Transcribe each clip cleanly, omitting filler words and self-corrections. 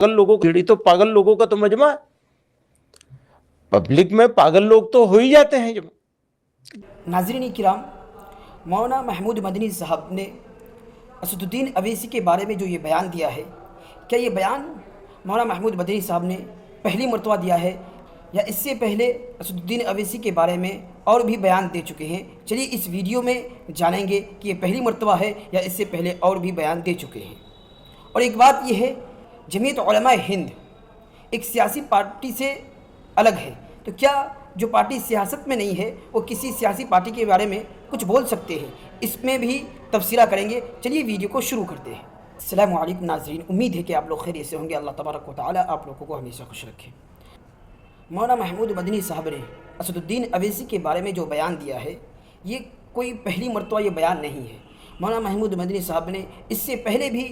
पागल लोगों की तो पागल लोगों का तो मजमा है। पब्लिक में पागल लोग तो हो ही जाते हैं। जब नाज़रीन किराम, मौलाना महमूद मदनी साहब ने असदुद्दीन अवैसी के बारे में जो ये बयान दिया है, क्या ये बयान मौलाना महमूद मदनी साहब ने पहली मरतबा दिया है या इससे पहले असदुद्दीन अवैसी के बारे में और भी बयान दे चुके हैं? चलिए इस वीडियो में जानेंगे कि ये पहली मरतबा है या इससे पहले और भी बयान दे चुके हैं। और एक बात ये है, जमीयत उलमा हिंद एक सियासी पार्टी से अलग है, तो क्या जो पार्टी सियासत में नहीं है वो किसी सियासी पार्टी के बारे में कुछ बोल सकते हैं? इसमें भी तफसीला करेंगे। चलिए वीडियो को शुरू करते हैं। अस्सलामु अलैकुम नाज़रीन, उम्मीद है कि आप लोग खैरियत से होंगे। अल्लाह तबारक व तआला आप लोगों को हमेशा खुश रखे। मौलाना महमूद मदनी साहब ने असदुद्दीन अवैसी के बारे में जो बयान दिया है, ये कोई पहली मरतबा ये बयान नहीं है। मौलाना महमूद मदनी साहब ने इससे पहले भी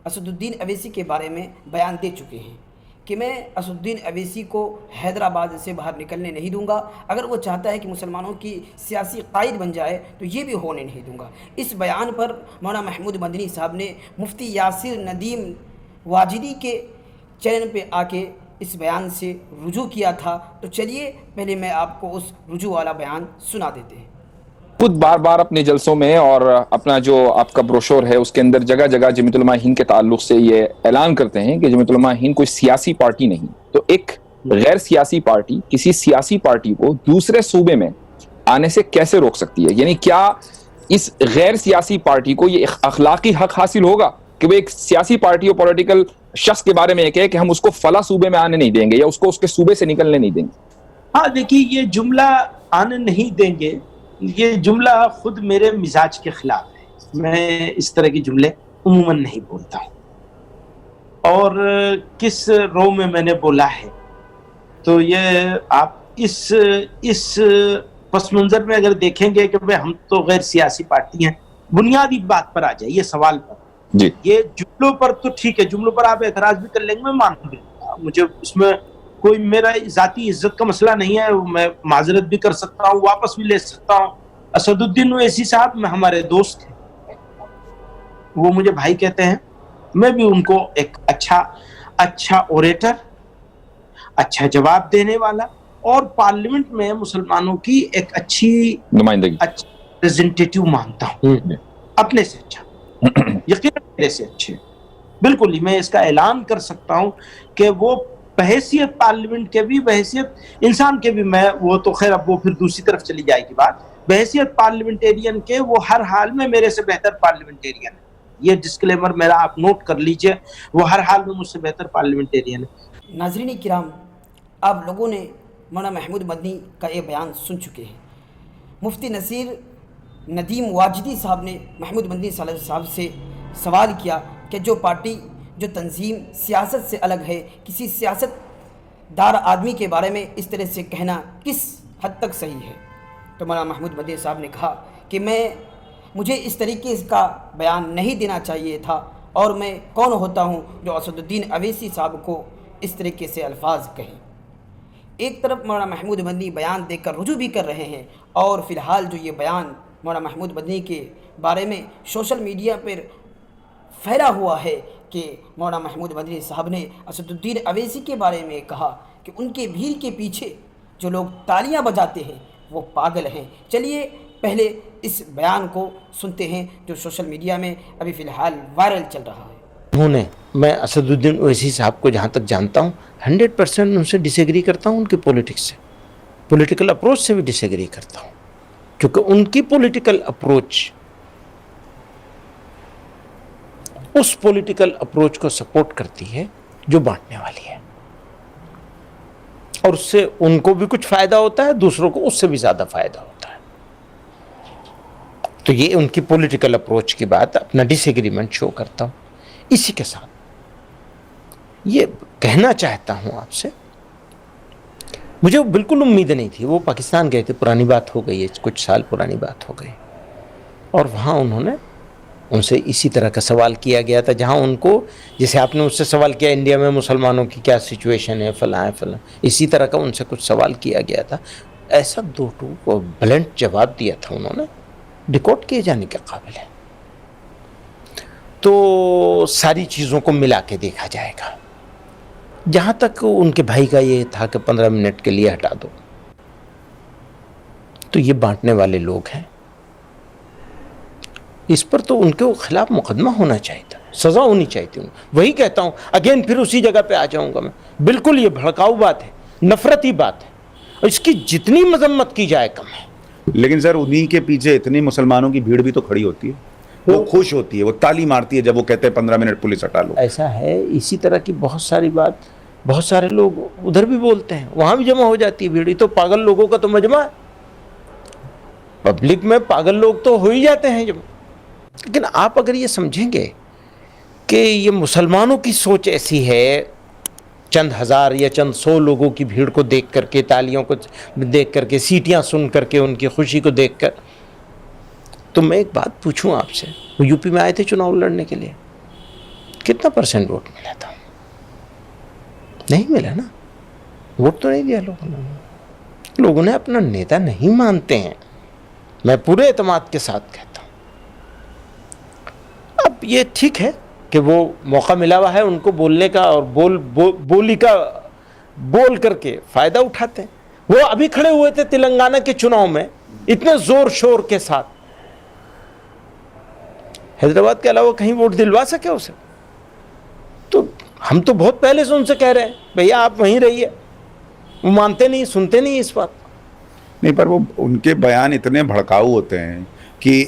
असदुद्दीन अवैसी के बारे में बयान दे चुके हैं कि मैं असदुद्दीन अवैसी को हैदराबाद से बाहर निकलने नहीं दूंगा। अगर वो चाहता है कि मुसलमानों की सियासी कायद बन जाए तो ये भी होने नहीं दूंगा। इस बयान पर मौलाना महमूद मदनी साहब ने मुफ्ती यासिर नदीम वाजिदी के चैनल पे आके इस बयान से रुजू किया था। तो चलिए पहले मैं आपको उस रुजू वाला बयान सुना देते हैं। खुद बार बार अपने जलसों में और अपना जो आपका ब्रोशोर है उसके अंदर जगह जगह जमीयत उलमा हिंद के ताल्लुक से ये ऐलान करते हैं कि जमीयत उलमा हिंद कोई सियासी पार्टी नहीं। तो एक गैर सियासी पार्टी किसी सियासी पार्टी को दूसरे सूबे में आने से कैसे रोक सकती है? यानी क्या इस गैर सियासी पार्टी को ये अखलाकी हक हासिल होगा कि वो एक सियासी पार्टी और पॉलिटिकल शख्स के बारे में ये कहे कि हम उसको फला सूबे में आने नहीं देंगे या उसको उसके सूबे से निकलने नहीं देंगे? हाँ, देखिए, ये जुमला आने नहीं देंगे, ये जुमला खुद मेरे मिजाज के खिलाफ है। मैं इस तरह के जुमले उमूमन नहीं बोलता हूँ। और किस रो में मैंने बोला है, तो ये आप इस पस मंजर में अगर देखेंगे कि भाई हम तो गैर सियासी पार्टी हैं, बुनियादी बात पर आ जाइए, सवाल पर जी। ये जुमलों पर तो ठीक है, जुमलों पर आप एतराज भी कर लेंगे, मैं मान लूंगा, मुझे उसमें कोई मेरा जाती इज्जत का मसला नहीं है। मैं माजरत भी कर सकता हूँ, वापस भी ले सकता हूँ। असदुद्दीन ओवैसी साहब में हमारे दोस्त हैं, वो मुझे भाई कहते हैं। मैं भी उनको एक अच्छा ओरेटर, अच्छा जवाब देने वाला और पार्लियामेंट में मुसलमानों की एक अच्छी नुमाइंदगी, अच्छा रिप्रेजेंटेटिव मानता हूँ, अपने से अच्छा, यकीनन मेरे से अच्छे। बिल्कुल ही मैं इसका ऐलान कर सकता हूँ कि वो बहैसियत पार्लियामेंट के भी, बहैसियत इंसान के भी, मैं वो तो खैर अब वो फिर दूसरी तरफ चली जाएगी बात, बहैसियत पार्लियामेंटेरियन के वो हर हाल में मेरे से बेहतर पार्लियामेंटेरियन है। ये डिस्क्लेमर मेरा आप नोट कर लीजिए, वो हर हाल में मुझसे बेहतर पार्लियामेंटेरियन है। नाज़रीन किराम, आप लोगों ने मौलाना महमूद मदनी का ये बयान सुन चुके हैं। मुफ्ती यासिर नदीम वाजिदी साहब ने महमूद मदनी साहब से सवाल किया कि जो पार्टी, जो तंजीम सियासत से अलग है, किसी सियासतदार आदमी के बारे में इस तरह से कहना किस हद तक सही है? तो मौलाना महमूद मदनी साहब ने कहा कि मुझे इस तरीके का बयान नहीं देना चाहिए था, और मैं कौन होता हूँ जो असदुद्दीन अवैसी साहब को इस तरीके से अल्फाज कहें। एक तरफ मौलाना महमूद मदनी बयान देकर रुजू भी कर रहे हैं, और फ़िलहाल जो ये बयान मौलाना महमूद मदनी के बारे में सोशल मीडिया पर फैला हुआ है कि मौलाना महमूद मदनी साहब ने असदुद्दीन अवैसी के बारे में कहा कि उनके भीड़ के पीछे जो लोग तालियां बजाते हैं वो पागल हैं। चलिए पहले इस बयान को सुनते हैं जो सोशल मीडिया में अभी फ़िलहाल वायरल चल रहा है। उन्होंने, मैं असदुद्दीन ओवैसी साहब को जहाँ तक जानता हूँ 100% उनसे डिसएग्री करता हूँ, उनकी पॉलिटिक्स से, पॉलिटिकल अप्रोच से भी डिसएग्री करता हूँ, क्योंकि उनकी पॉलिटिकल अप्रोच उस पॉलिटिकल अप्रोच को सपोर्ट करती है जो बांटने वाली है, और उससे उनको भी कुछ फायदा होता है, दूसरों को उससे भी ज्यादा फायदा होता है। तो ये उनकी पॉलिटिकल अप्रोच की बात, अपना डिसएग्रीमेंट शो करता हूं। इसी के साथ ये कहना चाहता हूं आपसे, मुझे बिल्कुल उम्मीद नहीं थी। वो पाकिस्तान गए थे, पुरानी बात हो गई है, कुछ साल पुरानी बात हो गई, और वहां उनसे इसी तरह का सवाल किया गया था, जहां उनको, जैसे आपने उससे सवाल किया इंडिया में मुसलमानों की क्या सिचुएशन है, फलां है फलां, इसी तरह का उनसे कुछ सवाल किया गया था। ऐसा दो ब्लंट जवाब दिया था उन्होंने, रिकॉर्ड किए जाने के काबिल है। तो सारी चीज़ों को मिला के देखा जाएगा जहाँ तक उनके भाई का ये था कि 15 मिनट के लिए हटा दो, तो ये बांटने वाले लोग हैं, इस पर तो उनके खिलाफ मुकदमा होना चाहिए था, सज़ा होनी चाहिए थी। वही कहता हूँ, अगेन फिर उसी जगह पे आ जाऊँगा मैं, बिल्कुल ये भड़काऊ बात है, नफरती बात है, और इसकी जितनी मजम्मत की जाए कम है। लेकिन सर उन्हीं के पीछे इतनी मुसलमानों की भीड़ भी तो खड़ी होती है, वो खुश होती है, वो ताली मारती है जब वो कहते हैं 15 मिनट पुलिस हटा लो। ऐसा है, इसी तरह की बहुत सारी बात बहुत सारे लोग उधर भी बोलते हैं, वहाँ भी जमा हो जाती है भीड़। तो पागल लोगों का तो मजमा है, पब्लिक में पागल लोग तो हो ही जाते हैं जब। लेकिन आप अगर ये समझेंगे कि ये मुसलमानों की सोच ऐसी है, चंद हज़ार या चंद 100 लोगों की भीड़ को देख करके, तालियों को देख करके, सीटियां सुन करके, उनकी खुशी को देख कर, तो मैं एक बात पूछूं आपसे, वो यूपी में आए थे चुनाव लड़ने के लिए, कितना % वोट मिला था? नहीं मिला ना, वोट तो नहीं दिया लोगों ने। लोगों ने अपना नेता नहीं मानते हैं, मैं पूरे एतमाद के साथ कहता हूं। अब ये ठीक है कि वो मौका मिला हुआ है उनको बोलने का, और बोल करके फ़ायदा उठाते हैं। वो अभी खड़े हुए थे तेलंगाना के चुनाव में इतने ज़ोर शोर के साथ, हैदराबाद के अलावा कहीं वोट दिलवा सके उसे? तो हम तो बहुत पहले से उनसे कह रहे हैं, भैया आप वहीं रहिए। वो मानते नहीं, सुनते नहीं इस बात। नहीं, पर वो उनके बयान इतने भड़काऊ होते हैं कि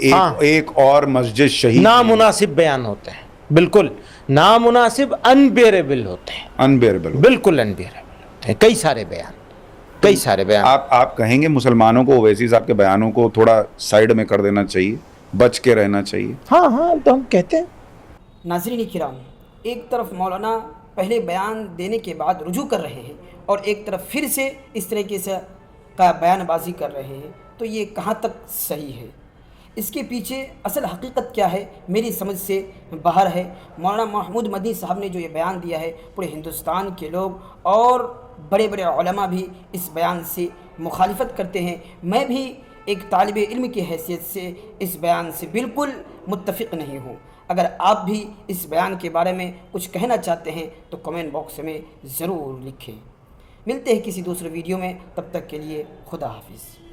एक और मस्जिद शहीद, नामुनासिब बयान होते हैं, बिल्कुल नामुनासिब, अनबेरेबल होते हैं, अनबेरेबल, बिल्कुल अनबेरेबल होते हैं। कई सारे बयान। आप कहेंगे मुसलमानों को ओवैसी साहब के बयानों को थोड़ा साइड में कर देना चाहिए, बच के रहना चाहिए? हाँ, तो हम कहते हैं। नाज़रीन किराम, एक तरफ मौलाना पहले बयान देने के बाद रुजू कर रहे हैं और एक तरफ फिर से इस तरीके से का बयानबाजी कर रहे हैं, तो ये कहाँ तक सही है? इसके पीछे असल हकीकत क्या है मेरी समझ से बाहर है। मौलाना महमूद मदनी साहब ने जो ये बयान दिया है, पूरे हिंदुस्तान के लोग और बड़े बड़े उलमा भी इस बयान से मुखालिफत करते हैं। मैं भी एक तालिब इल्म की हैसियत से इस बयान से बिल्कुल मुत्तफ़िक़ नहीं हूँ। अगर आप भी इस बयान के बारे में कुछ कहना चाहते हैं तो कमेंट बॉक्स में ज़रूर लिखें। मिलते हैं किसी दूसरे वीडियो में, तब तक के लिए खुदा हाफिज़।